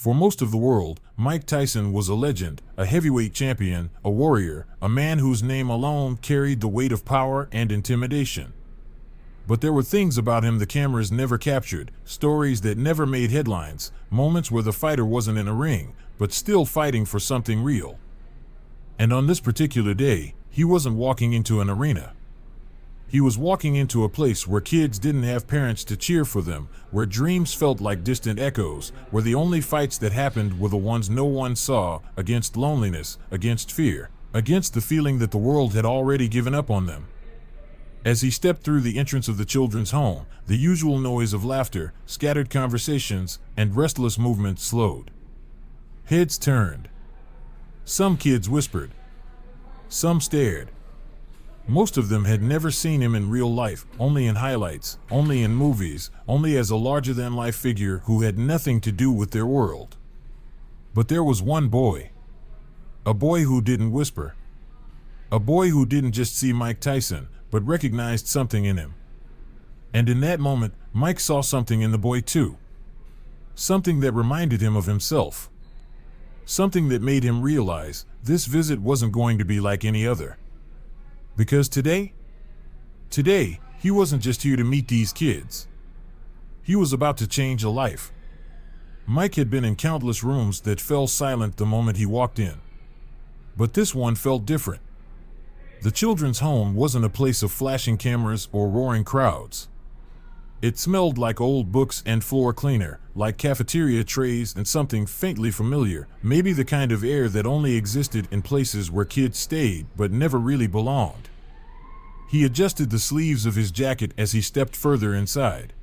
For most of the world, Mike Tyson was a legend, a heavyweight champion, a warrior, a man whose name alone carried the weight of power and intimidation. But there were things about him the cameras never captured, stories that never made headlines, moments where the fighter wasn't in a ring, but still fighting for something real. And on this particular day, he wasn't walking into an arena. He was walking into a place where kids didn't have parents to cheer for them, where dreams felt like distant echoes, where the only fights that happened were the ones no one saw, against loneliness, against fear, against the feeling that the world had already given up on them. As he stepped through the entrance of the children's home, the usual noise of laughter, scattered conversations, and restless movement slowed. Heads turned. Some kids whispered. Some stared. Most of them had never seen him in real life, only in highlights, only in movies, only as a larger-than-life figure who had nothing to do with their world. But there was one boy. A boy who didn't whisper. A boy who didn't just see Mike Tyson, but recognized something in him. And in that moment, Mike saw something in the boy too. Something that reminded him of himself. Something that made him realize this visit wasn't going to be like any other. Because today, he wasn't just here to meet these kids. He was about to change a life. Mike had been in countless rooms that fell silent the moment he walked in. But this one felt different. The children's home wasn't a place of flashing cameras or roaring crowds. It smelled like old books and floor cleaner, like cafeteria trays and something faintly familiar, maybe the kind of air that only existed in places where kids stayed but never really belonged. He adjusted the sleeves of his jacket as he stepped further inside.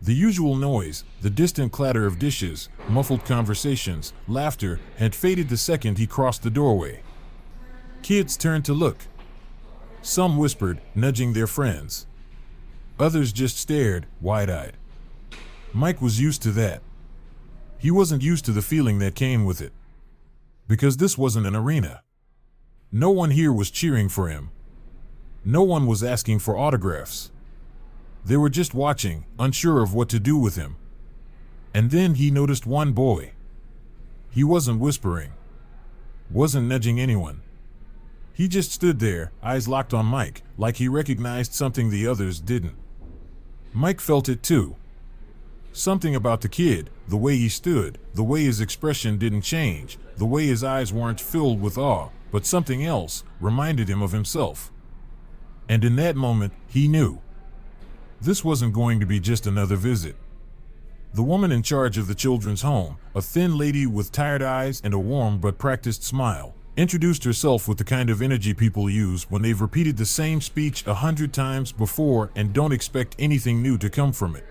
The usual noise, the distant clatter of dishes, muffled conversations, laughter, had faded the second he crossed the doorway. Kids turned to look. Some whispered, nudging their friends. Others just stared, wide-eyed. Mike was used to that. He wasn't used to the feeling that came with it. Because this wasn't an arena. No one here was cheering for him. No one was asking for autographs. They were just watching, unsure of what to do with him. And then he noticed one boy. He wasn't whispering. Wasn't nudging anyone. He just stood there, eyes locked on Mike, like he recognized something the others didn't. Mike felt it too. Something about the kid, the way he stood, the way his expression didn't change, the way his eyes weren't filled with awe, but something else reminded him of himself. And in that moment, he knew. This wasn't going to be just another visit. The woman in charge of the children's home, a thin lady with tired eyes and a warm but practiced smile, introduced herself with the kind of energy people use when they've repeated the same speech 100 times before and don't expect anything new to come from it.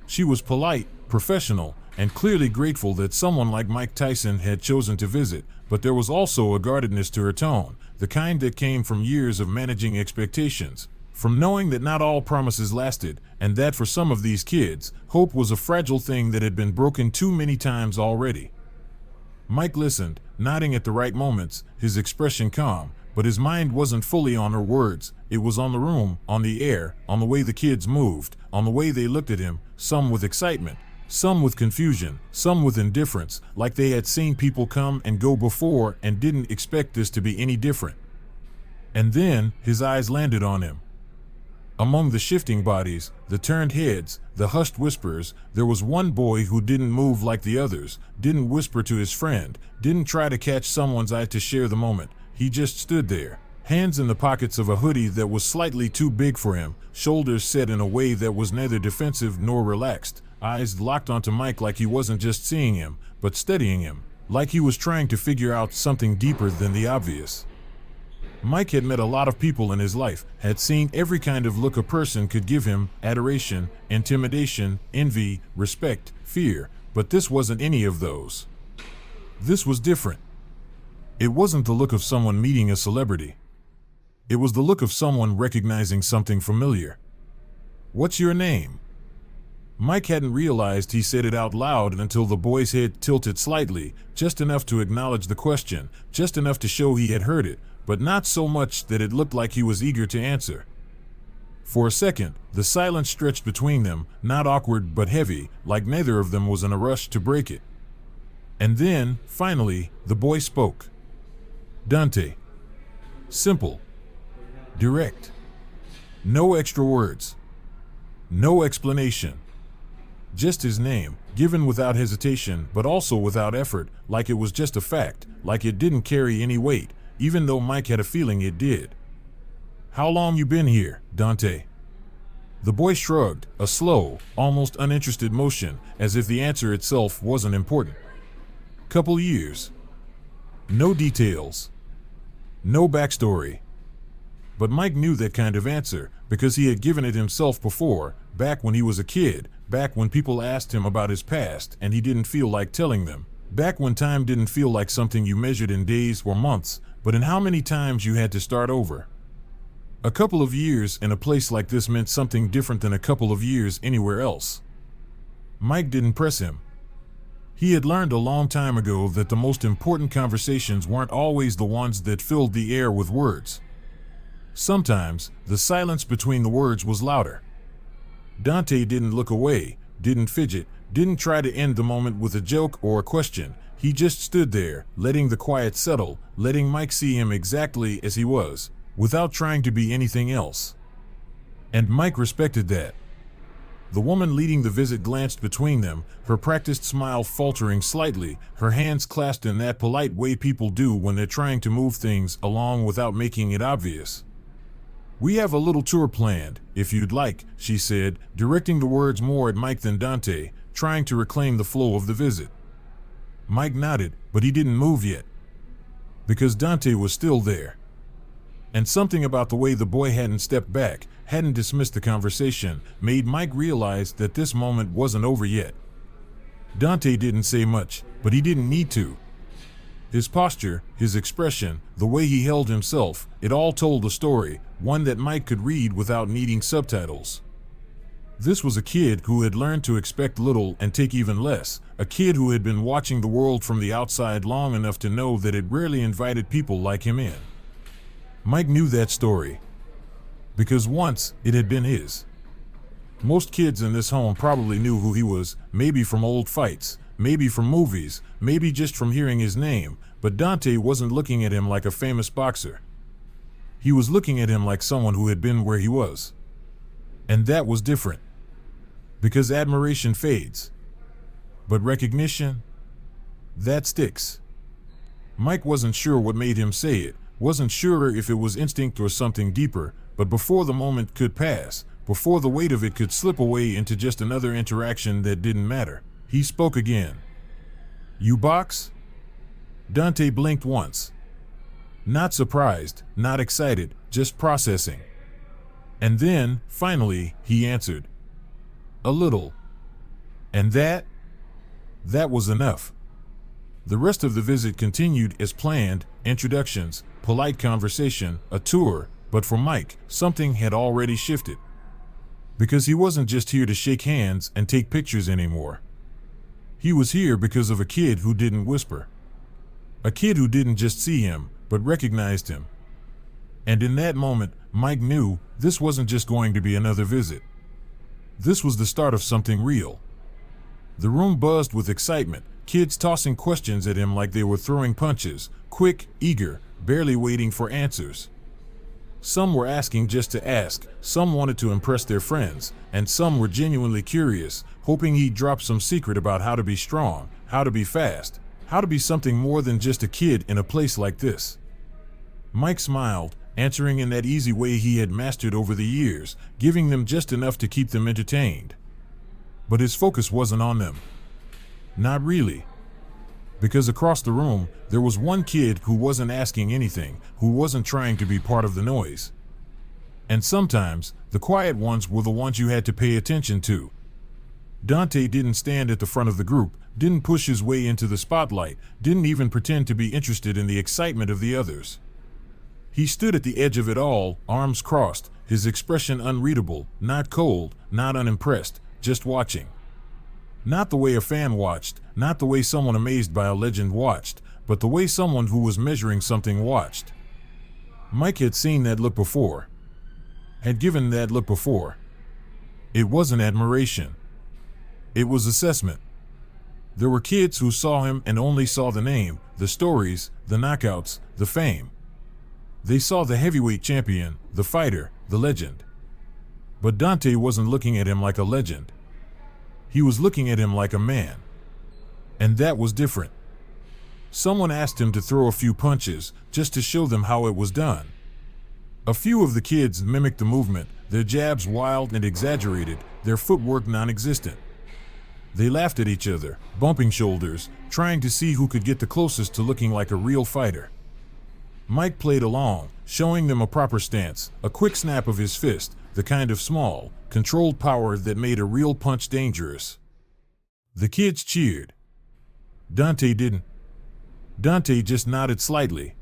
She was polite, professional, and clearly grateful that someone like Mike Tyson had chosen to visit, but there was also a guardedness to her tone, the kind that came from years of managing expectations, from knowing that not all promises lasted, and that for some of these kids, hope was a fragile thing that had been broken too many times already. Mike listened, nodding at the right moments, his expression calm, but his mind wasn't fully on her words. It was on the room, on the air, on the way the kids moved, on the way they looked at him, some with excitement, some with confusion, some with indifference, like they had seen people come and go before and didn't expect this to be any different. And then, his eyes landed on him. Among the shifting bodies, the turned heads, the hushed whispers, there was one boy who didn't move like the others, didn't whisper to his friend, didn't try to catch someone's eye to share the moment. He just stood there, hands in the pockets of a hoodie that was slightly too big for him, shoulders set in a way that was neither defensive nor relaxed, eyes locked onto Mike like he wasn't just seeing him, but studying him, like he was trying to figure out something deeper than the obvious. Mike had met a lot of people in his life, had seen every kind of look a person could give him, adoration, intimidation, envy, respect, fear, but this wasn't any of those. This was different. It wasn't the look of someone meeting a celebrity. It was the look of someone recognizing something familiar. "What's your name?" Mike hadn't realized he said it out loud until the boy's head tilted slightly, just enough to acknowledge the question, just enough to show he had heard it, but not so much that it looked like he was eager to answer. For a second, the silence stretched between them, not awkward but heavy, like neither of them was in a rush to break it. And then, finally, the boy spoke. Dante. Simple. Direct. No extra words. No explanation. Just his name, given without hesitation, but also without effort, like it was just a fact, like it didn't carry any weight, even though Mike had a feeling it did. How long you been here, Dante? The boy shrugged, a slow, almost uninterested motion, as if the answer itself wasn't important. Couple years. No details. No backstory. But Mike knew that kind of answer, because he had given it himself before, back when he was a kid, back when people asked him about his past and he didn't feel like telling them, back when time didn't feel like something you measured in days or months, but in how many times you had to start over. A couple of years in a place like this meant something different than a couple of years anywhere else. Mike didn't press him. He had learned a long time ago that the most important conversations weren't always the ones that filled the air with words. Sometimes, the silence between the words was louder. Dante didn't look away, didn't fidget, didn't try to end the moment with a joke or a question. He just stood there, letting the quiet settle, letting Mike see him exactly as he was, without trying to be anything else. And Mike respected that. The woman leading the visit glanced between them, her practiced smile faltering slightly, her hands clasped in that polite way people do when they're trying to move things along without making it obvious. We have a little tour planned, if you'd like, she said, directing the words more at Mike than Dante, trying to reclaim the flow of the visit. Mike nodded, but he didn't move yet. Because Dante was still there. And something about the way the boy hadn't stepped back, hadn't dismissed the conversation, made Mike realize that this moment wasn't over yet. Dante didn't say much, but he didn't need to. His posture, his expression, the way he held himself, it all told a story, one that Mike could read without needing subtitles. This was a kid who had learned to expect little and take even less, a kid who had been watching the world from the outside long enough to know that it rarely invited people like him in. Mike knew that story, because once it had been his. Most kids in this home probably knew who he was, maybe from old fights, maybe from movies, maybe just from hearing his name, but Dante wasn't looking at him like a famous boxer. He was looking at him like someone who had been where he was. And that was different. Because admiration fades. But recognition? That sticks. Mike wasn't sure what made him say it, wasn't sure if it was instinct or something deeper, but before the moment could pass, before the weight of it could slip away into just another interaction that didn't matter, he spoke again. You box? Dante blinked once. Not surprised, not excited, just processing. And then, finally, he answered. A little. And that was enough. The rest of the visit continued as planned, introductions, polite conversation, a tour, but for Mike, something had already shifted. Because he wasn't just here to shake hands and take pictures anymore. He was here because of a kid who didn't whisper. A kid who didn't just see him, but recognized him. And in that moment, Mike knew this wasn't just going to be another visit. This was the start of something real. The room buzzed with excitement, kids tossing questions at him like they were throwing punches, quick, eager, barely waiting for answers. Some were asking just to ask, some wanted to impress their friends, and some were genuinely curious, hoping he'd drop some secret about how to be strong, how to be fast, how to be something more than just a kid in a place like this. Mike smiled, answering in that easy way he had mastered over the years, giving them just enough to keep them entertained. But his focus wasn't on them. Not really. Because across the room, there was one kid who wasn't asking anything, who wasn't trying to be part of the noise. And sometimes, the quiet ones were the ones you had to pay attention to. Dante didn't stand at the front of the group, didn't push his way into the spotlight, didn't even pretend to be interested in the excitement of the others. He stood at the edge of it all, arms crossed, his expression unreadable, not cold, not unimpressed, just watching. Not the way a fan watched, not the way someone amazed by a legend watched, but the way someone who was measuring something watched. Mike had seen that look before. Had given that look before. It wasn't admiration. It was assessment. There were kids who saw him and only saw the name, the stories, the knockouts, the fame. They saw the heavyweight champion, the fighter, the legend. But Dante wasn't looking at him like a legend. He was looking at him like a man. And that was different. Someone asked him to throw a few punches, just to show them how it was done. A few of the kids mimicked the movement, their jabs wild and exaggerated, their footwork non-existent. They laughed at each other, bumping shoulders, trying to see who could get the closest to looking like a real fighter. Mike played along, showing them a proper stance, a quick snap of his fist, the kind of small, controlled power that made a real punch dangerous. The kids cheered. Dante didn't. Dante just nodded slightly,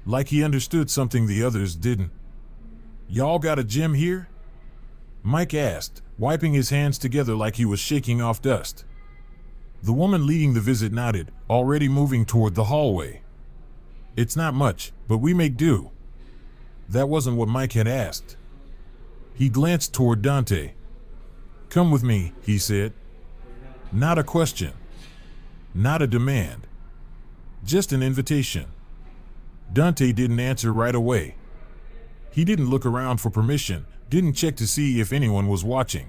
like he understood something the others didn't. "Y'all got a gym here?" Mike asked, wiping his hands together like he was shaking off dust. The woman leading the visit nodded, already moving toward the hallway. "It's not much, but we make do." That wasn't what Mike had asked. He glanced toward Dante. "Come with me," he said. Not a question. Not a demand. Just an invitation. Dante didn't answer right away. He didn't look around for permission, didn't check to see if anyone was watching.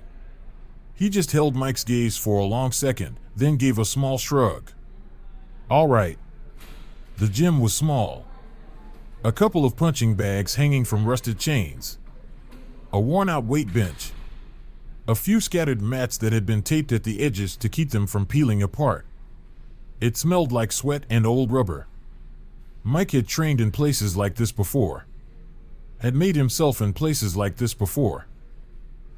He just held Mike's gaze for a long second, then gave a small shrug. "All right." The gym was small. A couple of punching bags hanging from rusted chains. A worn-out weight bench. A few scattered mats that had been taped at the edges to keep them from peeling apart. It smelled like sweat and old rubber. Mike had trained in places like this before. Had made himself in places like this before.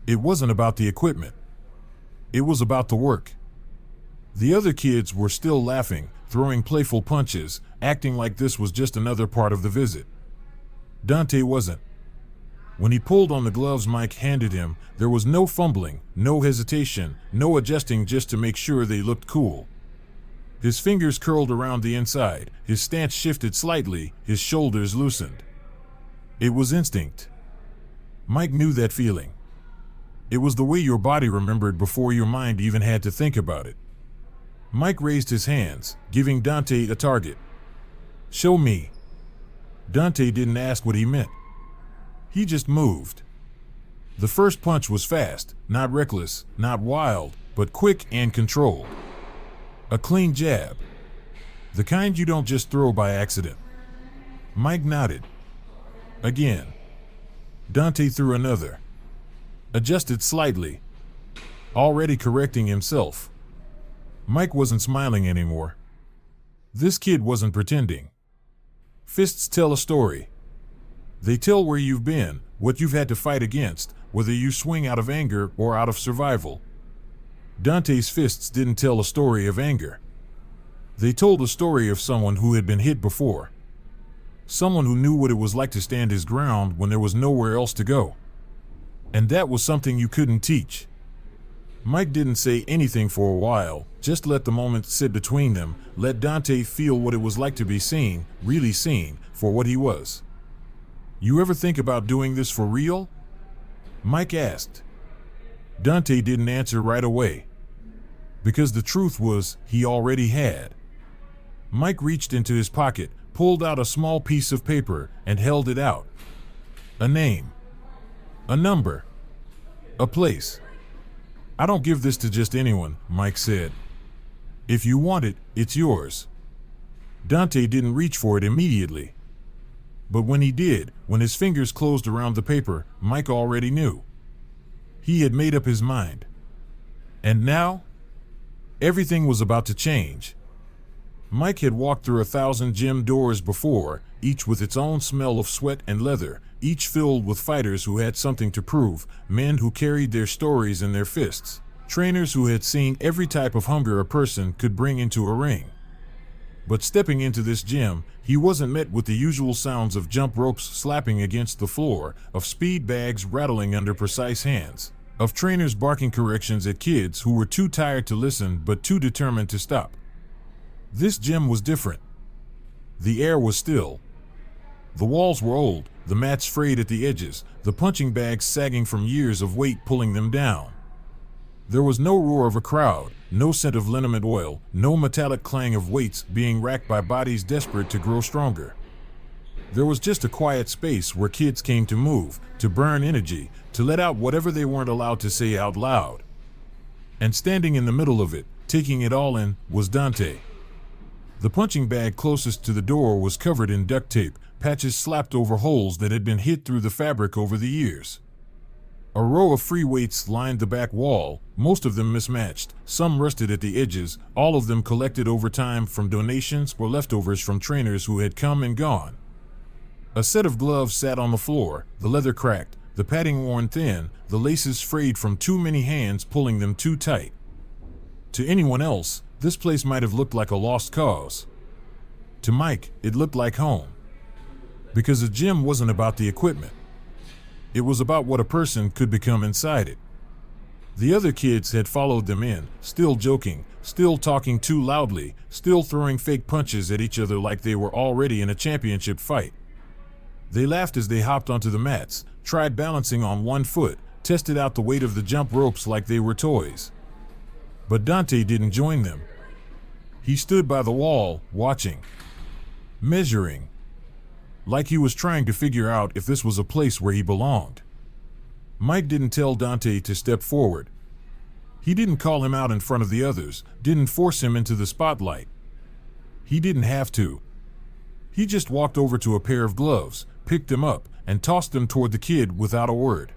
It wasn't about the equipment. It was about the work. The other kids were still laughing, throwing playful punches, acting like this was just another part of the visit. Dante wasn't. When he pulled on the gloves Mike handed him, there was no fumbling, no hesitation, no adjusting just to make sure they looked cool. His fingers curled around the inside, his stance shifted slightly, his shoulders loosened. It was instinct. Mike knew that feeling. It was the way your body remembered before your mind even had to think about it. Mike raised his hands, giving Dante a target. "Show me." Dante didn't ask what he meant. He just moved. The first punch was fast, not reckless, not wild, but quick and controlled. A clean jab. The kind you don't just throw by accident. Mike nodded. Again. Dante threw another. Adjusted slightly. Already correcting himself. Mike wasn't smiling anymore. This kid wasn't pretending. Fists tell a story. They tell where you've been, what you've had to fight against, whether you swing out of anger or out of survival. Dante's fists didn't tell a story of anger. They told a story of someone who had been hit before. Someone who knew what it was like to stand his ground when there was nowhere else to go. And that was something you couldn't teach. Mike didn't say anything for a while, just let the moment sit between them, let Dante feel what it was like to be seen, really seen, for what he was. "You ever think about doing this for real?" Mike asked. Dante didn't answer right away. Because the truth was, he already had. Mike reached into his pocket, pulled out a small piece of paper, and held it out. A name. A number. A place. "I don't give this to just anyone," Mike said. "If you want it, it's yours." Dante didn't reach for it immediately. But when he did, when his fingers closed around the paper, Mike already knew. He had made up his mind. And now? Everything was about to change. Mike had walked through 1,000 gym doors before, each with its own smell of sweat and leather, each filled with fighters who had something to prove, men who carried their stories in their fists, trainers who had seen every type of hunger a person could bring into a ring. But stepping into this gym, he wasn't met with the usual sounds of jump ropes slapping against the floor, of speed bags rattling under precise hands, of trainers barking corrections at kids who were too tired to listen but too determined to stop. This gym was different. The air was still. The walls were old, the mats frayed at the edges, the punching bags sagging from years of weight pulling them down. There was no roar of a crowd, no scent of liniment oil, no metallic clang of weights being racked by bodies desperate to grow stronger. There was just a quiet space where kids came to move, to burn energy, to let out whatever they weren't allowed to say out loud. And standing in the middle of it, taking it all in, was Dante. The punching bag closest to the door was covered in duct tape, patches slapped over holes that had been hit through the fabric over the years. A row of free weights lined the back wall, most of them mismatched, some rusted at the edges, all of them collected over time from donations or leftovers from trainers who had come and gone. A set of gloves sat on the floor, the leather cracked, the padding worn thin, the laces frayed from too many hands pulling them too tight. To anyone else, this place might have looked like a lost cause. To Mike, it looked like home. Because a gym wasn't about the equipment. It was about what a person could become inside it. The other kids had followed them in, still joking, still talking too loudly, still throwing fake punches at each other like they were already in a championship fight. They laughed as they hopped onto the mats, tried balancing on one foot, tested out the weight of the jump ropes like they were toys. But Dante didn't join them. He stood by the wall, watching, measuring, like he was trying to figure out if this was a place where he belonged. Mike didn't tell Dante to step forward. He didn't call him out in front of the others, didn't force him into the spotlight. He didn't have to. He just walked over to a pair of gloves, picked them up, and tossed them toward the kid without a word.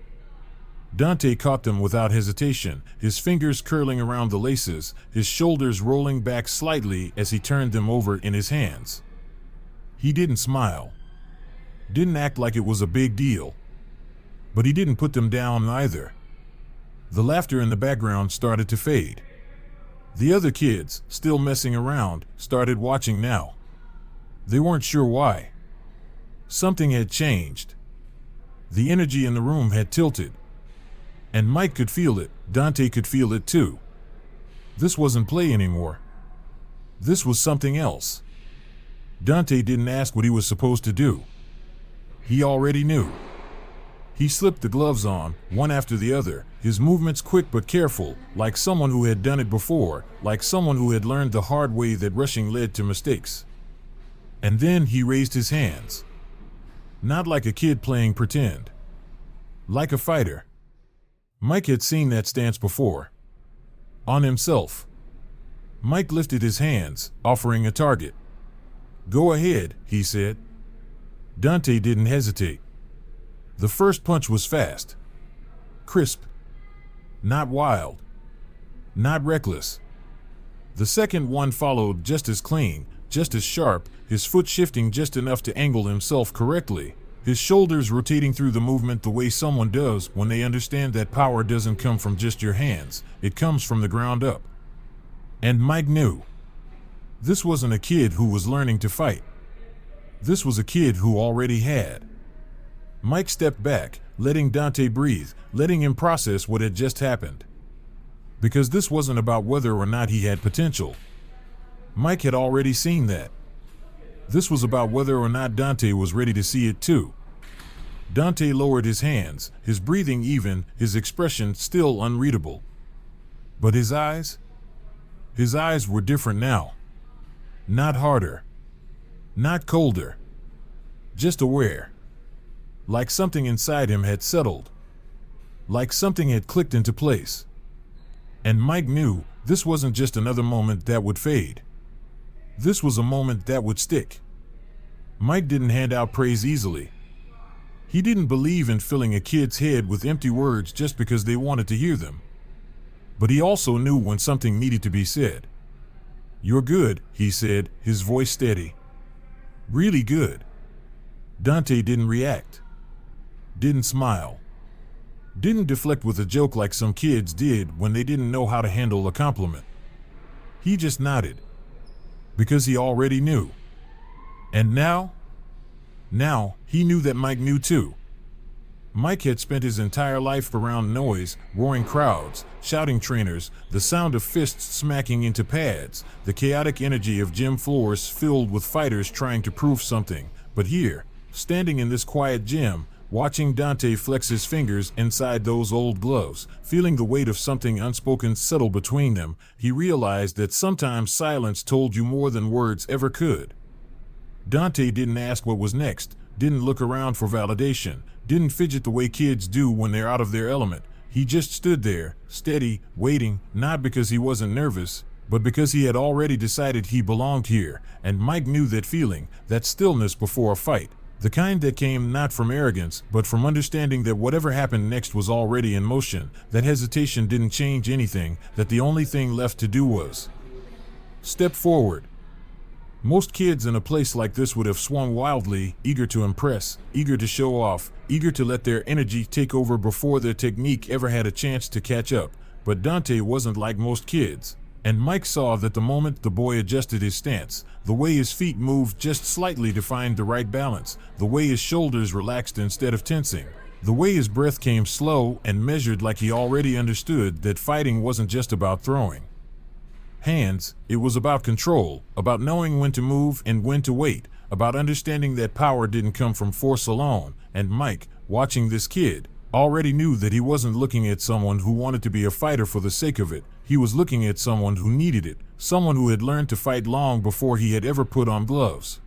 Dante caught them without hesitation, his fingers curling around the laces, his shoulders rolling back slightly as he turned them over in his hands. He didn't smile. Didn't act like it was a big deal. But he didn't put them down either. The laughter in the background started to fade. The other kids, still messing around, started watching now. They weren't sure why. Something had changed. The energy in the room had tilted. And Mike could feel it, Dante could feel it too. This wasn't play anymore. This was something else. Dante didn't ask what he was supposed to do. He already knew. He slipped the gloves on, one after the other, his movements quick but careful, like someone who had done it before, like someone who had learned the hard way that rushing led to mistakes. And then he raised his hands. Not like a kid playing pretend. Like a fighter. Mike had seen that stance before. On himself. Mike lifted his hands, offering a target. "Go ahead," he said. Dante didn't hesitate. The first punch was fast. Crisp. Not wild. Not reckless. The second one followed just as clean, just as sharp, his foot shifting just enough to angle himself correctly, his shoulders rotating through the movement the way someone does when they understand that power doesn't come from just your hands, it comes from the ground up. And Mike knew. This wasn't a kid who was learning to fight. This was a kid who already had. Mike stepped back, letting Dante breathe, letting him process what had just happened. Because this wasn't about whether or not he had potential. Mike had already seen that. This was about whether or not Dante was ready to see it too. Dante lowered his hands, his breathing even, his expression still unreadable. But his eyes? His eyes were different now. Not harder. Not colder. Just aware. Like something inside him had settled. Like something had clicked into place. And Mike knew this wasn't just another moment that would fade. This was a moment that would stick. Mike didn't hand out praise easily. He didn't believe in filling a kid's head with empty words just because they wanted to hear them. But he also knew when something needed to be said. "You're good," he said, his voice steady. "Really good." Dante didn't react. Didn't smile. Didn't deflect with a joke like some kids did when they didn't know how to handle a compliment. He just nodded. Because he already knew. And now he knew that Mike knew too. Mike had spent his entire life around noise, roaring crowds, shouting trainers, the sound of fists smacking into pads, the chaotic energy of gym floors filled with fighters trying to prove something. But here, standing in this quiet gym, watching Dante flex his fingers inside those old gloves, feeling the weight of something unspoken settle between them, he realized that sometimes silence told you more than words ever could. Dante didn't ask what was next, didn't look around for validation, didn't fidget the way kids do when they're out of their element. He just stood there, steady, waiting, not because he wasn't nervous, but because he had already decided he belonged here, and Mike knew that feeling, that stillness before a fight. The kind that came not from arrogance, but from understanding that whatever happened next was already in motion, that hesitation didn't change anything, that the only thing left to do was step forward. Most kids in a place like this would have swung wildly, eager to impress, eager to show off, eager to let their energy take over before their technique ever had a chance to catch up. But Dante wasn't like most kids. And Mike saw that the moment the boy adjusted his stance, the way his feet moved just slightly to find the right balance, the way his shoulders relaxed instead of tensing, the way his breath came slow and measured like he already understood that fighting wasn't just about throwing hands, it was about control, about knowing when to move and when to wait, about understanding that power didn't come from force alone. And Mike, watching this kid, already knew that he wasn't looking at someone who wanted to be a fighter for the sake of it. He was looking at someone who needed it, someone who had learned to fight long before he had ever put on gloves.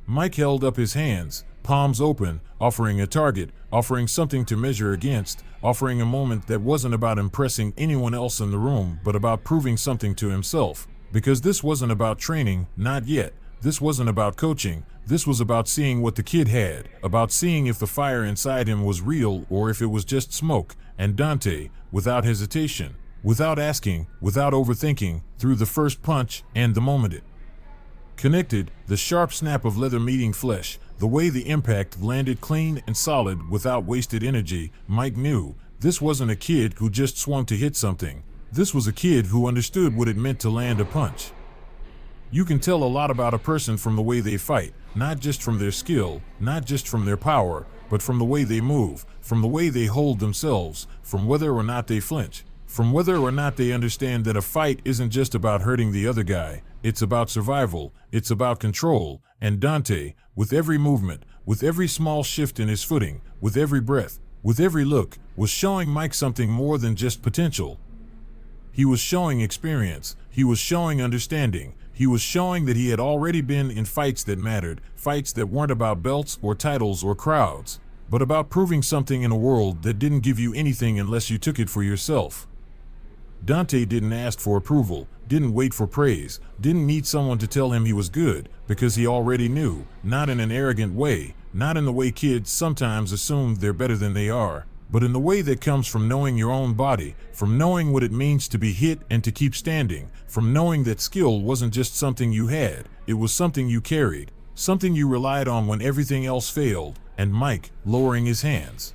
Mike held up his hands, palms open, offering a target, offering something to measure against, offering a moment that wasn't about impressing anyone else in the room, but about proving something to himself. Because this wasn't about training, not yet. This wasn't about coaching. This was about seeing what the kid had, about seeing if the fire inside him was real or if it was just smoke. And Dante, without hesitation, without asking, without overthinking, threw the first punch, and the moment it connected, the sharp snap of leather meeting flesh, the way the impact landed clean and solid without wasted energy, Mike knew this wasn't a kid who just swung to hit something. This was a kid who understood what it meant to land a punch. You can tell a lot about a person from the way they fight, not just from their skill, not just from their power, but from the way they move, from the way they hold themselves, from whether or not they flinch, from whether or not they understand that a fight isn't just about hurting the other guy, it's about survival, it's about control. And Dante, with every movement, with every small shift in his footing, with every breath, with every look, was showing Mike something more than just potential. He was showing experience, he was showing understanding, he was showing that he had already been in fights that mattered, fights that weren't about belts or titles or crowds, but about proving something in a world that didn't give you anything unless you took it for yourself. Dante didn't ask for approval, didn't wait for praise, didn't need someone to tell him he was good, because he already knew, not in an arrogant way, not in the way kids sometimes assume they're better than they are, but in the way that comes from knowing your own body, from knowing what it means to be hit and to keep standing, from knowing that skill wasn't just something you had, it was something you carried, something you relied on when everything else failed. And Mike, lowering his hands,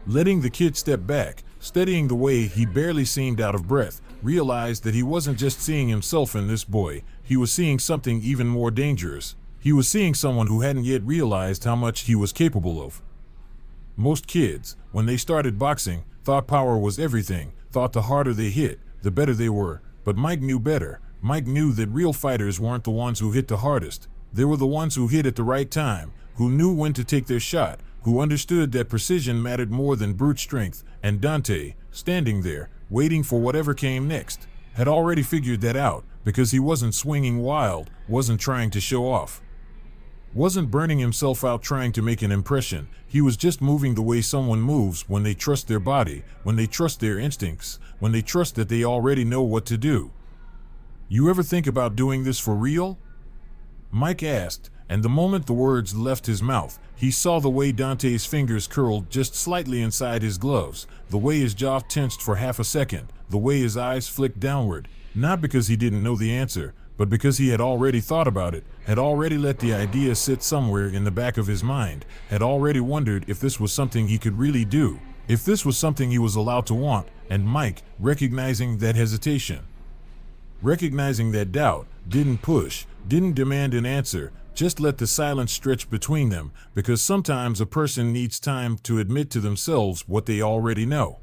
letting the kid step back, studying the way he barely seemed out of breath, realized that he wasn't just seeing himself in this boy, he was seeing something even more dangerous. He was seeing someone who hadn't yet realized how much he was capable of. Most kids, when they started boxing, thought power was everything, thought the harder they hit, the better they were. But Mike knew better. Mike knew that real fighters weren't the ones who hit the hardest. They were the ones who hit at the right time, who knew when to take their shot, who understood that precision mattered more than brute strength. And Dante, standing there, waiting for whatever came next, had already figured that out, because he wasn't swinging wild, wasn't trying to show off, wasn't burning himself out trying to make an impression. He was just moving the way someone moves when they trust their body, when they trust their instincts, when they trust that they already know what to do. You ever think about doing this for real? Mike asked, and the moment the words left his mouth, he saw the way Dante's fingers curled just slightly inside his gloves, the way his jaw tensed for half a second, the way his eyes flicked downward, not because he didn't know the answer, but because he had already thought about it, had already let the idea sit somewhere in the back of his mind, had already wondered if this was something he could really do, if this was something he was allowed to want. And Mike, recognizing that hesitation, recognizing that doubt, didn't push, didn't demand an answer, just let the silence stretch between them, because sometimes a person needs time to admit to themselves what they already know.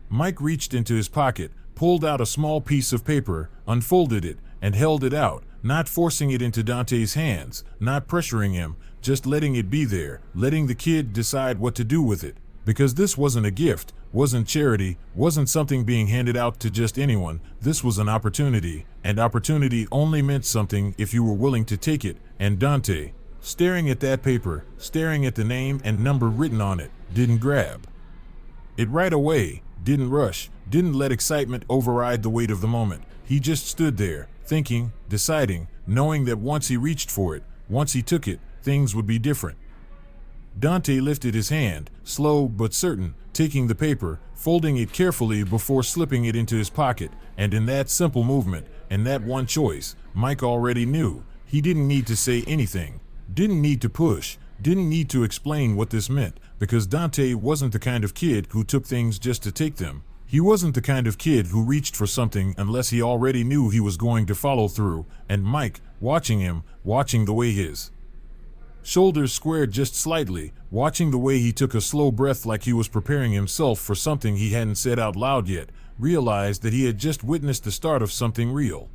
Mike reached into his pocket, pulled out a small piece of paper, unfolded it, and held it out, not forcing it into Dante's hands, not pressuring him, just letting it be there, letting the kid decide what to do with it. Because this wasn't a gift, wasn't charity, wasn't something being handed out to just anyone. This was an opportunity, and opportunity only meant something if you were willing to take it. And Dante, staring at that paper, staring at the name and number written on it, didn't grab it right away, didn't rush, didn't let excitement override the weight of the moment. He just stood there, thinking, deciding, knowing that once he reached for it, once he took it, things would be different. Dante lifted his hand, slow but certain, taking the paper, folding it carefully before slipping it into his pocket, and in that simple movement, and that one choice, Mike already knew. He didn't need to say anything, didn't need to push, didn't need to explain what this meant, because Dante wasn't the kind of kid who took things just to take them. He wasn't the kind of kid who reached for something unless he already knew he was going to follow through, and Mike, watching him, watching the way his shoulders squared just slightly, watching the way he took a slow breath like he was preparing himself for something he hadn't said out loud yet, realized that he had just witnessed the start of something real.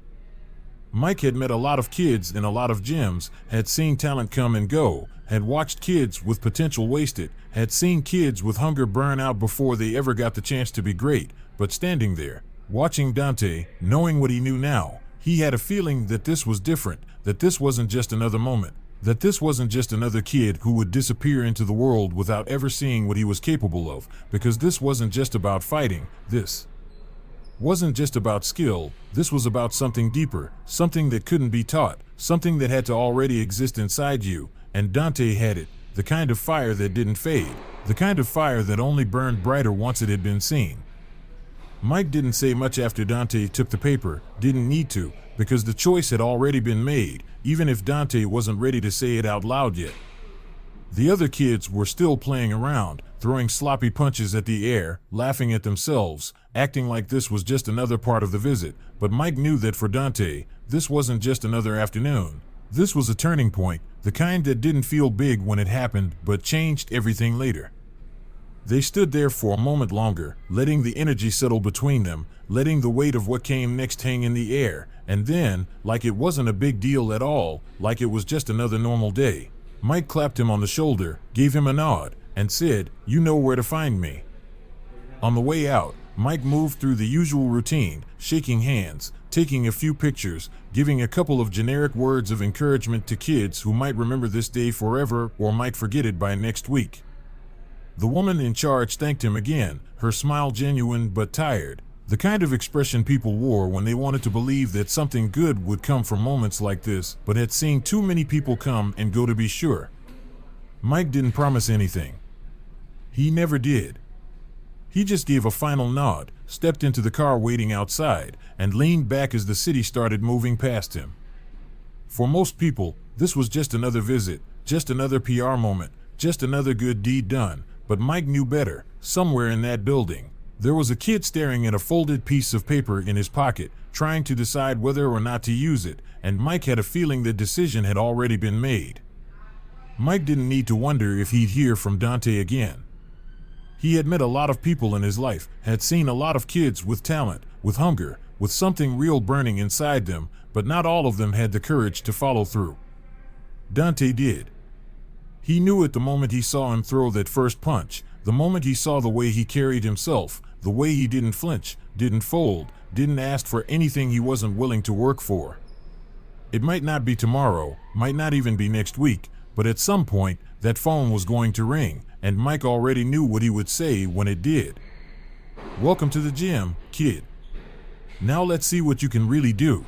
Mike had met a lot of kids in a lot of gyms, had seen talent come and go, had watched kids with potential wasted, had seen kids with hunger burn out before they ever got the chance to be great, but standing there, watching Dante, knowing what he knew now, he had a feeling that this was different, that this wasn't just another moment, that this wasn't just another kid who would disappear into the world without ever seeing what he was capable of, because this wasn't just about fighting, this wasn't just about skill, this was about something deeper, something that couldn't be taught, something that had to already exist inside you, and Dante had it, the kind of fire that didn't fade, the kind of fire that only burned brighter once it had been seen. Mike didn't say much after Dante took the paper, didn't need to, because the choice had already been made, even if Dante wasn't ready to say it out loud yet. The other kids were still playing around, throwing sloppy punches at the air, laughing at themselves, acting like this was just another part of the visit, but Mike knew that for Dante, this wasn't just another afternoon. This was a turning point, the kind that didn't feel big when it happened, but changed everything later. They stood there for a moment longer, letting the energy settle between them, letting the weight of what came next hang in the air, and then, like it wasn't a big deal at all, like it was just another normal day, Mike clapped him on the shoulder, gave him a nod, and said, "You know where to find me." On the way out, Mike moved through the usual routine, shaking hands, taking a few pictures, giving a couple of generic words of encouragement to kids who might remember this day forever or might forget it by next week. The woman in charge thanked him again, her smile genuine but tired, the kind of expression people wore when they wanted to believe that something good would come from moments like this, but had seen too many people come and go to be sure. Mike didn't promise anything. He never did. He just gave a final nod, stepped into the car waiting outside, and leaned back as the city started moving past him. For most people, this was just another visit, just another PR moment, just another good deed done, but Mike knew better. Somewhere in that building, there was a kid staring at a folded piece of paper in his pocket, trying to decide whether or not to use it, and Mike had a feeling the decision had already been made. Mike didn't need to wonder if he'd hear from Dante again. He had met a lot of people in his life, had seen a lot of kids with talent, with hunger, with something real burning inside them, but not all of them had the courage to follow through. Dante did. He knew it the moment he saw him throw that first punch, the moment he saw the way he carried himself, the way he didn't flinch, didn't fold, didn't ask for anything he wasn't willing to work for. It might not be tomorrow, might not even be next week, but at some point, that phone was going to ring, and Mike already knew what he would say when it did. "Welcome to the gym, kid. Now let's see what you can really do."